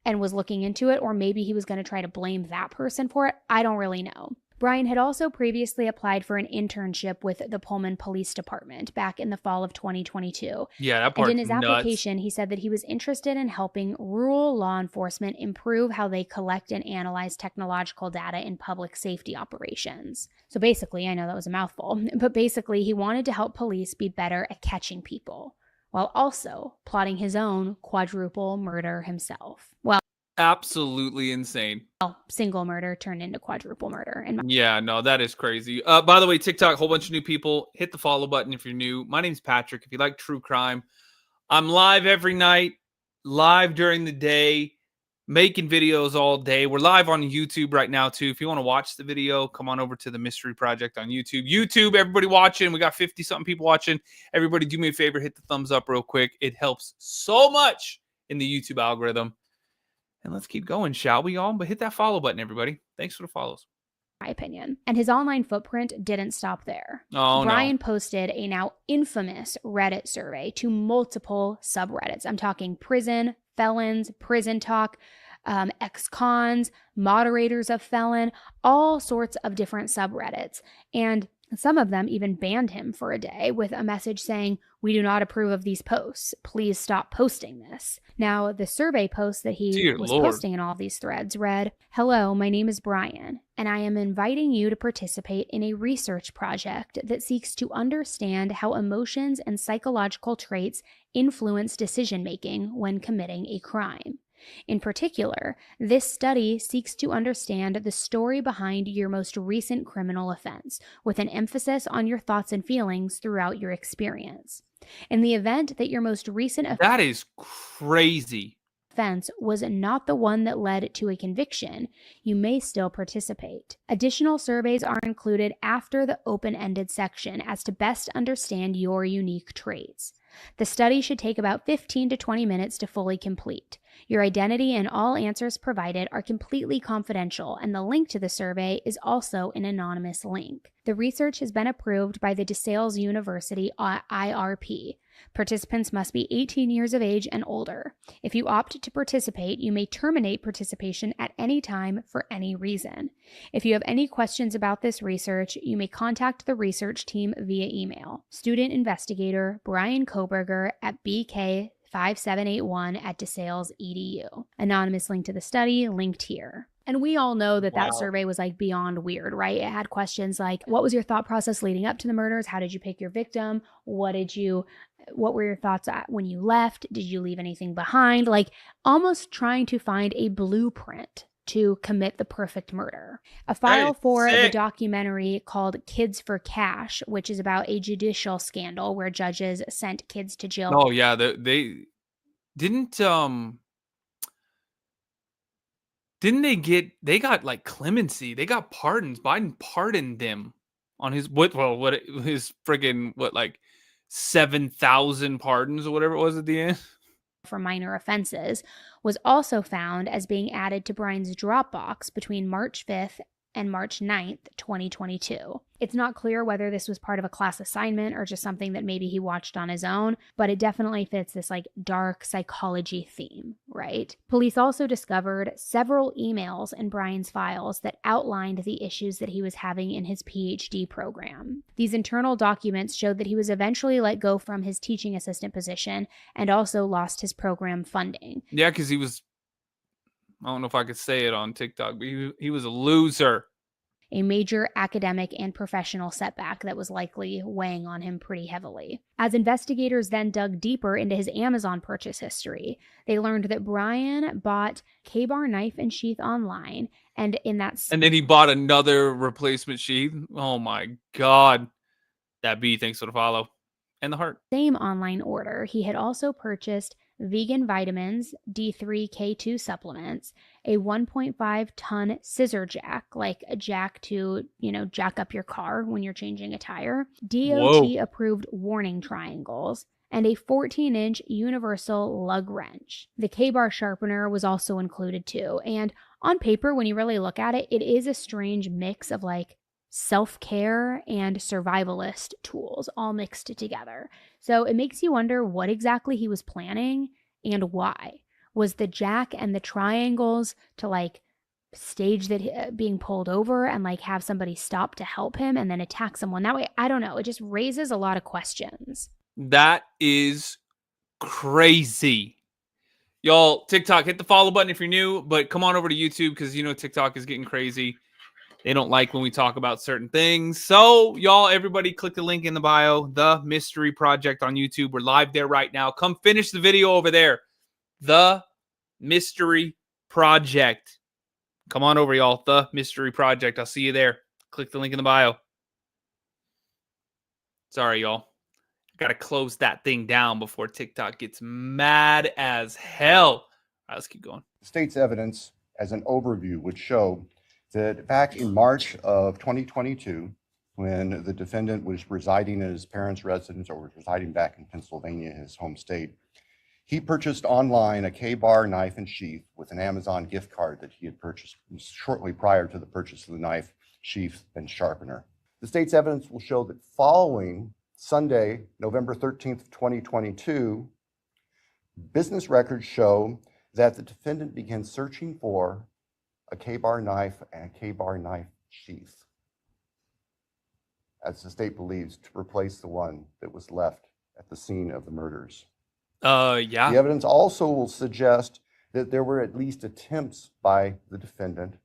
and was looking into it, or maybe he was going to try to blame that person for it. I don't really know. Bryan had also previously applied for an internship with the Pullman Police Department back in the fall of 2022. Yeah, that part's And in his nuts. application, he said that he was interested in helping rural law enforcement improve how they collect and analyze technological data in public safety operations. So basically, I know that was a mouthful, but basically he wanted to help police be better at catching people, while also plotting his own quadruple murder himself. Well, absolutely insane. Single murder turned into quadruple murder. Yeah, no, that is crazy. By the way, TikTok, whole bunch of new people. Hit the follow button if you're new. My name's Patrick. If you like true crime, I'm live every night, live during the day, making videos all day. We're live on YouTube right now, too. If you want to watch the video, come on over to the Mystery Project on YouTube. YouTube, everybody watching. We got 50-something people watching. Everybody, do me a favor. Hit the thumbs up real quick. It helps so much in the YouTube algorithm. And let's keep going, shall we all? But hit that follow button, everybody. Thanks for the follows. My opinion. And his online footprint didn't stop there. Bryan posted a now infamous Reddit survey to multiple subreddits. I'm talking prison, felons, prison talk, ex-cons, moderators of felon, all sorts of different subreddits. And some of them even banned him for a day with a message saying, "We do not approve of these posts. Please stop posting this." Now, the survey post that he was posting in all of these threads read, "Hello, my name is Bryan, and I am inviting you to participate in a research project that seeks to understand how emotions and psychological traits influence decision-making when committing a crime. In particular, this study seeks to understand the story behind your most recent criminal offense, with an emphasis on your thoughts and feelings throughout your experience. In the event that your most recent that is crazy. Offense was not the one that led to a conviction, you may still participate. Additional surveys are included after the open-ended section as to best understand your unique traits. The study should take about 15 to 20 minutes to fully complete. Your identity and all answers provided are completely confidential, and the link to the survey is also an anonymous link. The research has been approved by the DeSales University IRP. Participants must be 18 years of age and older. If you opt to participate, you may terminate participation at any time for any reason. If you have any questions about this research, you may contact the research team via email. Student investigator Bryan Kohberger at BK5781@DeSales.edu. Anonymous link to the study linked here. And we all know that that survey was like beyond weird, right? It had questions like, what was your thought process leading up to the murders? How did you pick your victim? What were your thoughts when you left? Did you leave anything behind? Like almost trying to find a blueprint to commit the perfect murder. A file for the documentary called Kids for Cash, which is about a judicial scandal where judges sent kids to jail. Oh yeah, they didn't they got like clemency. They got pardons. Biden pardoned them on his his friggin' like 7,000 pardons or whatever it was at the end. For minor offenses was also found as being added to Bryan's Dropbox between March 5th and March 9th, 2022. It's not clear whether this was part of a class assignment or just something that maybe he watched on his own, but it definitely fits this like dark psychology theme, right? Police also discovered several emails in Bryan's files that outlined the issues that he was having in his PhD program. These internal documents showed that he was eventually let go from his teaching assistant position and also lost his program funding. Yeah, because he was, I don't know if I could say it on TikTok, but he was a loser. a major academic and professional setback that was likely weighing on him pretty heavily. As investigators then dug deeper into his Amazon purchase history, they learned that Bryan bought K-bar knife and sheath online, and in that and then he bought another replacement sheath. Oh my God. That bee thanks for the follow. And the heart. Same online order, he had also purchased vegan vitamins, D3K2 supplements, a 1.5 ton scissor jack, like a jack to, jack up your car when you're changing a tire, DOT approved warning triangles, and a 14-inch universal lug wrench. The K-bar sharpener was also included too, and on paper, when you really look at it, it is a strange mix of like self-care and survivalist tools all mixed together. So it makes you wonder what exactly he was planning and why. Was the jack and the triangles to like stage that being pulled over and like have somebody stop to help him and then attack someone that way? I don't know. It just raises a lot of questions. That is crazy. Y'all, TikTok, hit the follow button if you're new, but come on over to YouTube because TikTok is getting crazy. They don't like when we talk about certain things. So, y'all, everybody click the link in the bio, The Mystery Project on YouTube. We're live there right now. Come finish the video over there. The Mystery Project. Come on over, y'all. The Mystery Project. I'll see you there. Click the link in the bio. Sorry, y'all. Got to close that thing down before TikTok gets mad as hell. All right, let's keep going. The state's evidence, as an overview, would show that back in March of 2022, when the defendant was residing in his parents' residence or was residing back in Pennsylvania, his home state, he purchased online a K-bar knife and sheath with an Amazon gift card that he had purchased shortly prior to the purchase of the knife, sheath, and sharpener. The state's evidence will show that following Sunday, November 13th, 2022, business records show that the defendant began searching for a K-bar knife and a K-bar knife sheath, as the state believes, to replace the one that was left at the scene of the murders. Yeah. The evidence also will suggest that there were at least attempts by the defendant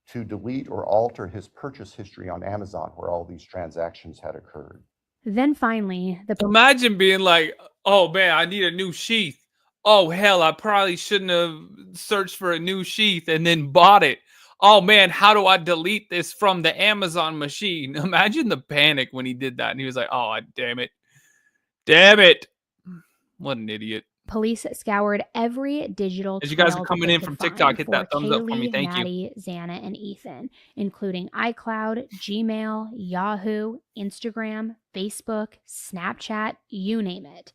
to delete or alter his purchase history on Amazon where all these transactions had occurred. Then finally, imagine being like, oh man, I need a new sheath. Oh hell, I probably shouldn't have searched for a new sheath and then bought it. Oh man, how do I delete this from the Amazon machine? Imagine the panic when he did that and he was like, oh, damn it. Damn it. What an idiot. Police scoured every digital As you guys trail are coming that in they from could TikTok, find hit that for thumbs up for me. Kaylee, Thank you. Maddie, Xana, and Ethan, including iCloud, Gmail, Yahoo, Instagram, Facebook, Snapchat, you name it.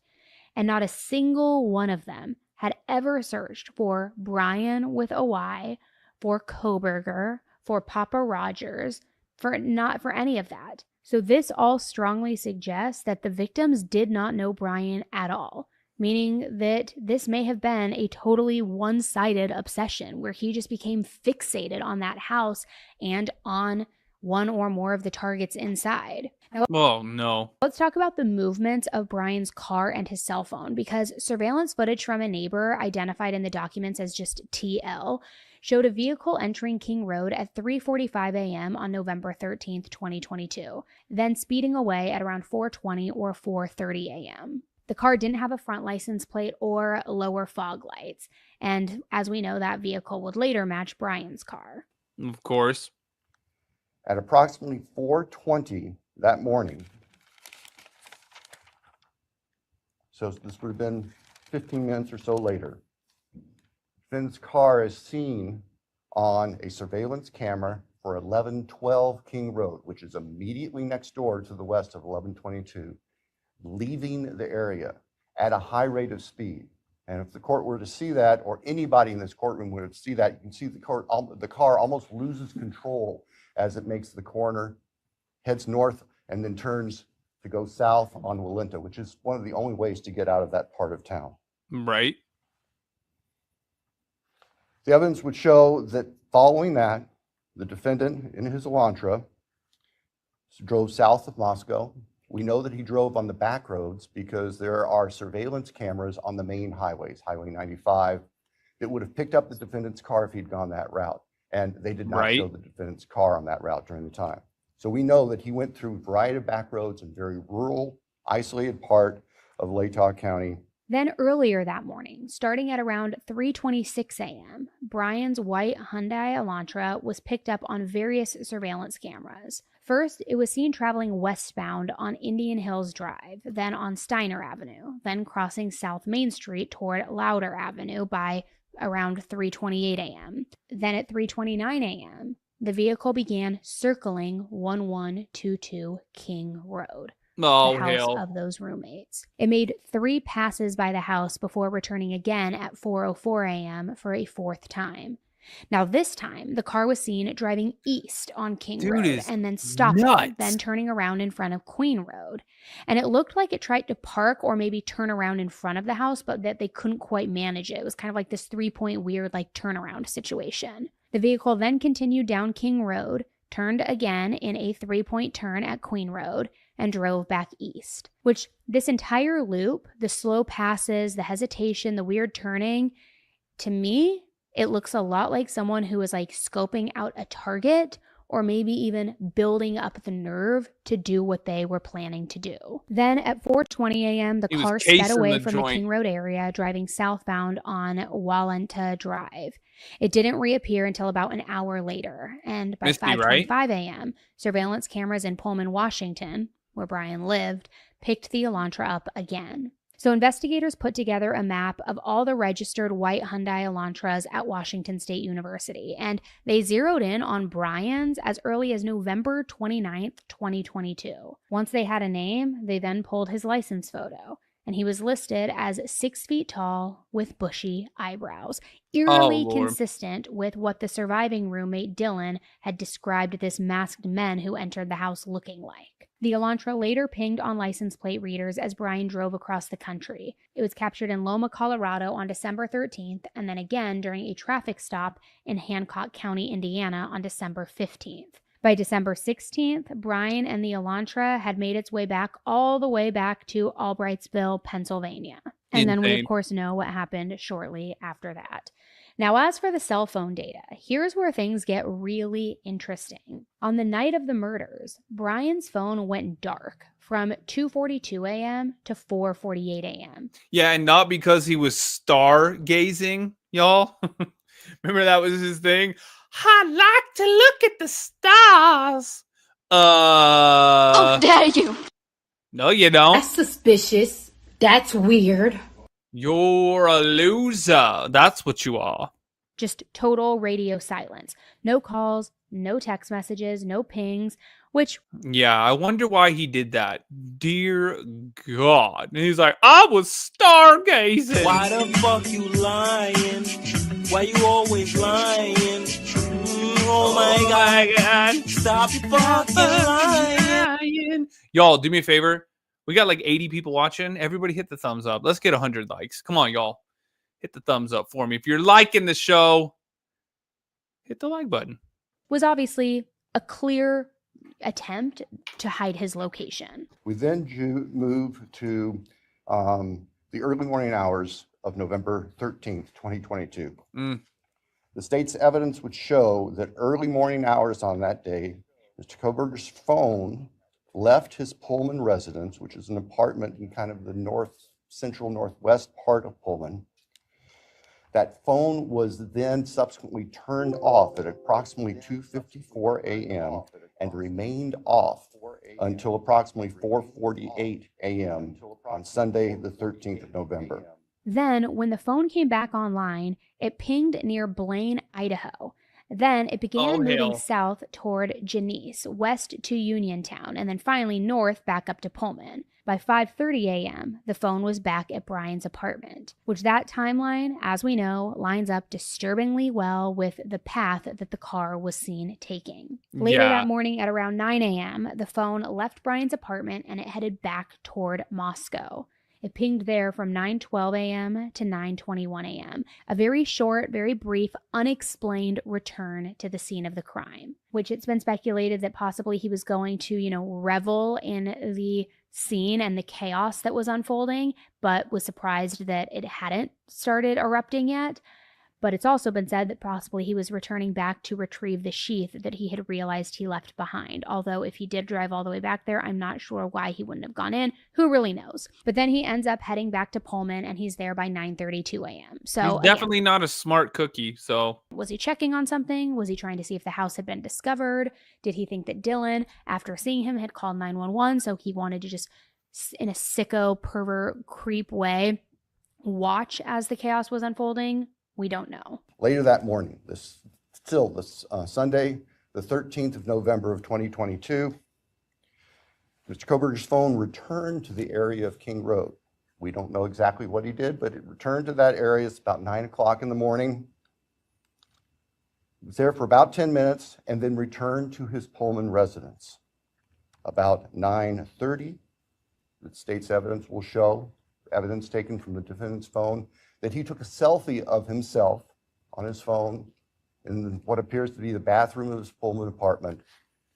And not a single one of them had ever searched for Bryan with a Y, for Kohberger, for Papa Rogers, not for any of that. So this all strongly suggests that the victims did not know Bryan at all, meaning that this may have been a totally one-sided obsession where he just became fixated on that house and on one or more of the targets inside. Now, oh no. Let's talk about the movements of Bryan's car and his cell phone, because surveillance footage from a neighbor identified in the documents as just TL showed a vehicle entering King Road at 3:45 a.m. on November 13th, 2022, then speeding away at around 4:20 or 4:30 a.m. The car didn't have a front license plate or lower fog lights, and as we know, that vehicle would later match Bryan's car. Of course. At approximately 4:20 that morning, so this would have been 15 minutes or so later, Finn's car is seen on a surveillance camera for 1112 King Road, which is immediately next door to the west of 1122, leaving the area at a high rate of speed. And if the court were to see that, or anybody in this courtroom would see that, you can see the car almost loses control as it makes the corner, heads north, and then turns to go south on Walinta, which is one of the only ways to get out of that part of town. Right. The evidence would show that following that, the defendant in his Elantra drove south of Moscow. We know that he drove on the back roads because there are surveillance cameras on the main highways, Highway 95, that would have picked up the defendant's car if he'd gone that route. and they did not show Right. the defendant's car on that route during the time. So we know that he went through a variety of back roads in very rural, isolated part of Latah County. Then earlier that morning, starting at around 3:26 a.m., Bryan's white Hyundai Elantra was picked up on various surveillance cameras. First, it was seen traveling westbound on Indian Hills Drive, then on Steiner Avenue, then crossing South Main Street toward Louder Avenue by around 3:28 a.m. Then at 3:29 a.m., the vehicle began circling 1122 King Road, Oh, the house hell. of those roommates. It made 3 passes by the house before returning again at 4:04 a.m. for a 4th time. Now this time, the car was seen driving east on King Dude Road is and then stopping, nuts. then turning around in front of Queen Road. And it looked like it tried to park or maybe turn around in front of the house, but that they couldn't quite manage it. It was kind of like this 3-point weird like turnaround situation. The vehicle then continued down King Road, turned again in a 3-point turn at Queen Road, and drove back east. Which, this entire loop, the slow passes, the hesitation, the weird turning, to me, it looks a lot like someone who is like scoping out a target or maybe even building up the nerve to do what they were planning to do. Then at 4:20 a.m., the He was car sped casing away the from the joint. King Road area, driving southbound on Wallenta Drive. It didn't reappear until about an hour later, and by Misty, right? 5:25 a.m., surveillance cameras in Pullman, Washington, where Bryan lived, picked the Elantra up again. So investigators put together a map of all the registered white Hyundai Elantras at Washington State University, and they zeroed in on Bryan's as early as November 29th, 2022. Once they had a name, they then pulled his license photo, and he was listed as 6 feet tall with bushy eyebrows, eerily Lord. consistent with what the surviving roommate Dylan had described this masked men who entered the house looking like. The Elantra later pinged on license plate readers as Bryan drove across the country. It was captured in Loma, Colorado on December 13th, and then again during a traffic stop in Hancock County, Indiana on December 15th. By December 16th, Bryan and the Elantra had made its way back all the way back to Albrightsville, Pennsylvania. And then we, of Insane. course, know what happened shortly after that. Now, as for the cell phone data, here's where things get really interesting. On the night of the murders, Bryan's phone went dark from 2:42 a.m. to 4:48 a.m. Yeah, and not because he was stargazing, y'all. Remember that was his thing? I like to look at the stars. How dare you? No, you don't. That's suspicious. That's weird. You're a loser. That's what you are. Just total radio silence. No calls, no text messages, no pings, which... Yeah, I wonder why he did that. Dear God. And he's like, I was stargazing. Why the fuck you lying? Why you always lying? Oh my God. Stop fucking lying. Y'all, do me a favor. We got like 80 people watching. Everybody hit the thumbs up. Let's get 100 likes. Come on, y'all. Hit the thumbs up for me. If you're liking the show, hit the like button. Was obviously a clear attempt to hide his location. We then move to the early morning hours of November 13th, 2022. The state's evidence would show that early morning hours on that day, Mr. Kohberger's phone left his Pullman residence, which is an apartment in kind of the central northwest part of Pullman. That phone was then subsequently turned off at approximately 2:54 a.m. and remained off until approximately 4:48 a.m. on Sunday, the 13th of November. Then, when the phone came back online, it pinged near Blaine, Idaho. Then it began moving south toward Genesee, west to Uniontown, and then finally north back up to Pullman. By 5:30 a.m., the phone was back at Bryan's apartment, which that timeline, as we know, lines up disturbingly well with the path that the car was seen taking. Later that morning at around 9 a.m., the phone left Bryan's apartment and it headed back toward Moscow. It pinged there from 9:12 a.m. to 9:21 a.m. A very short, very brief, unexplained return to the scene of the crime, which it's been speculated that possibly he was going to, revel in the scene and the chaos that was unfolding, but was surprised that it hadn't started erupting yet. But it's also been said that possibly he was returning back to retrieve the sheath that he had realized he left behind. Although if he did drive all the way back there, I'm not sure why he wouldn't have gone in. Who really knows? But then he ends up heading back to Pullman, and he's there by 9:32 a.m. So he's definitely not a smart cookie. So was he checking on something? Was he trying to see if the house had been discovered? Did he think that Dylan, after seeing him, had called 911? So he wanted to just, in a sicko, pervert, creep way, watch as the chaos was unfolding? We don't know. Later that morning, this Sunday, the 13th of November of 2022, Mr. Kohberger's phone returned to the area of King Road. We don't know exactly what he did, but it returned to that area. It's about 9 o'clock in the morning. He was there for about 10 minutes and then returned to his Pullman residence. About 9:30, the state's evidence will show, evidence taken from the defendant's phone, that he took a selfie of himself on his phone in what appears to be the bathroom of his Pullman apartment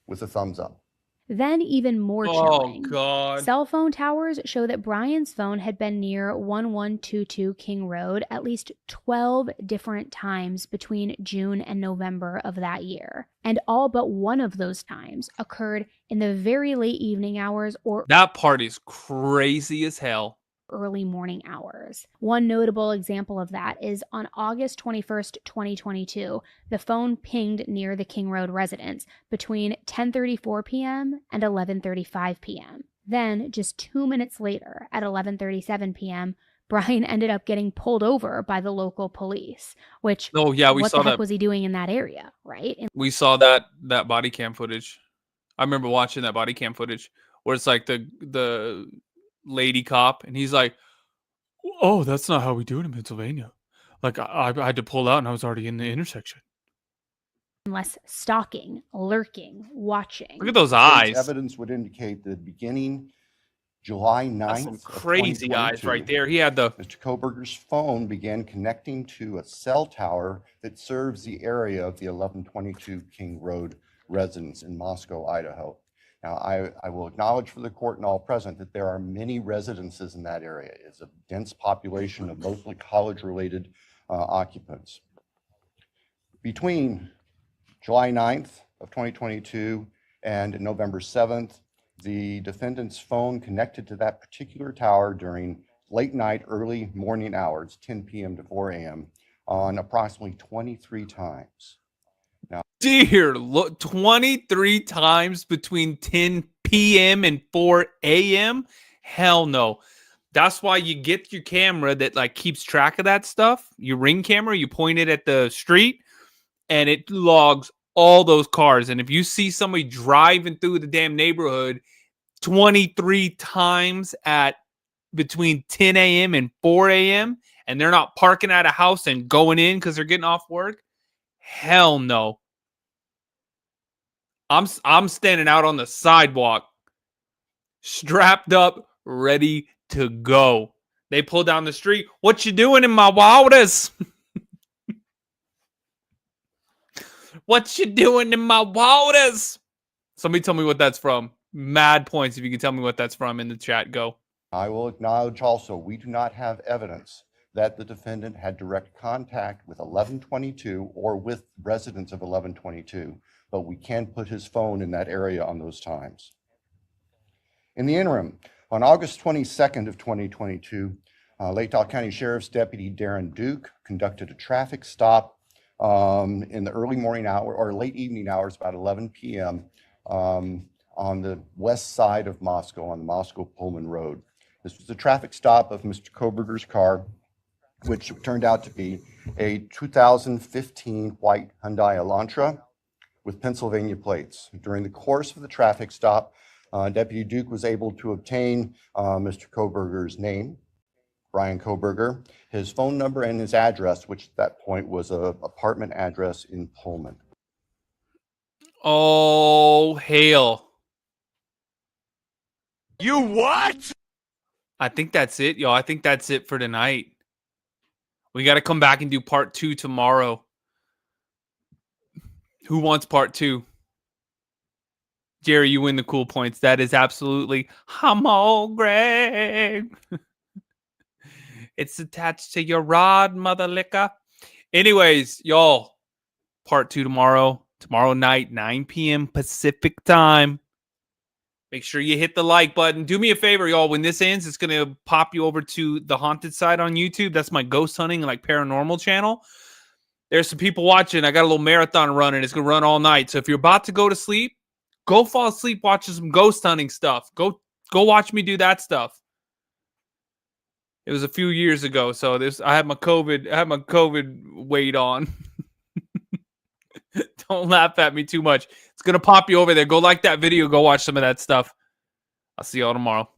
with a thumbs up. Then even more chilling. Oh, God. Cell phone towers show that Bryan's phone had been near 1122 King Road at least 12 different times between June and November of that year. And all but one of those times occurred in the very late evening hours or That part is crazy as hell. early morning hours. One notable example of that is on August 21st, 2022, the phone pinged near the King Road residence between 10:34 p.m. and 11:35 p.m. Then, just 2 minutes later, at 11:37 p.m., Bryan ended up getting pulled over by the local police, which, Oh, yeah, we what saw the heck that. was he doing in that area, right? And We saw that body cam footage. I remember watching that body cam footage where it's like the lady cop, and he's like, "Oh, that's not how we do it in Pennsylvania. Like I had to pull out, and I was already in the intersection." less stalking, lurking, watching. Look at those State's eyes. evidence would indicate that beginning July 9th That's some of crazy eyes 2022, right there. He had the Mr. Kohberger's phone began connecting to a cell tower that serves the area of the 1122 King Road residence in Moscow, Idaho. Now, I will acknowledge for the court and all present that there are many residences in that area. It's a dense population of mostly college-related occupants. Between July 9th of 2022 and November 7th, the defendant's phone connected to that particular tower during late night, early morning hours, 10 p.m. to 4 a.m., on approximately 23 times. dear look 23 times between 10 p.m. and 4 a.m. Hell no. That's why you get your camera that like keeps track of that stuff. Your Ring camera, you point it at the street, and it logs all those cars. And if you see somebody driving through the damn neighborhood 23 times at between 10 a.m. and 4 a.m., and they're not parking at a house and going in because they're getting off work, hell no. I'm standing out on the sidewalk, strapped up, ready to go. They pull down the street. What you doing in my waters? What you doing in my waters? Somebody tell me what that's from. Mad points if you can tell me what that's from in the chat. Go. I will acknowledge also, we do not have evidence that the defendant had direct contact with 1122 or with residents of 1122, but we can put his phone in that area on those times. In the interim, on August 22nd of 2022, Lake Tahoe County Sheriff's Deputy Darren Duke conducted a traffic stop in the early morning hour or late evening hours, about 11 p.m. On the west side of Moscow, on the Moscow-Pullman Road. This was a traffic stop of Mr. Kohberger's car, which turned out to be a 2015 white Hyundai Elantra with Pennsylvania plates. During the course of the traffic stop, Deputy Duke was able to obtain Mr. Kohberger's name, Bryan Kohberger, his phone number, and his address, which at that point was an apartment address in Pullman. Oh, hail. You what? I think that's it, yo. I think that's it for tonight. We got to come back and do part 2 tomorrow. Who wants part 2? Jerry, you win the cool points. That is absolutely Humble Greg. It's attached to your rod, mother liquor. Anyways, y'all, part 2 tomorrow night, 9 p.m. Pacific time. Make sure you hit the like button. Do me a favor, y'all. When this ends, it's going to pop you over to the Haunted Side on YouTube. That's my ghost hunting and like paranormal channel. There's some people watching. I got a little marathon running. It's going to run all night. So if you're about to go to sleep, go fall asleep watching some ghost hunting stuff. Go watch me do that stuff. It was a few years ago, so I had my COVID weight on. Don't laugh at me too much. It's going to pop you over there. Go like that video. Go watch some of that stuff. I'll see y'all tomorrow.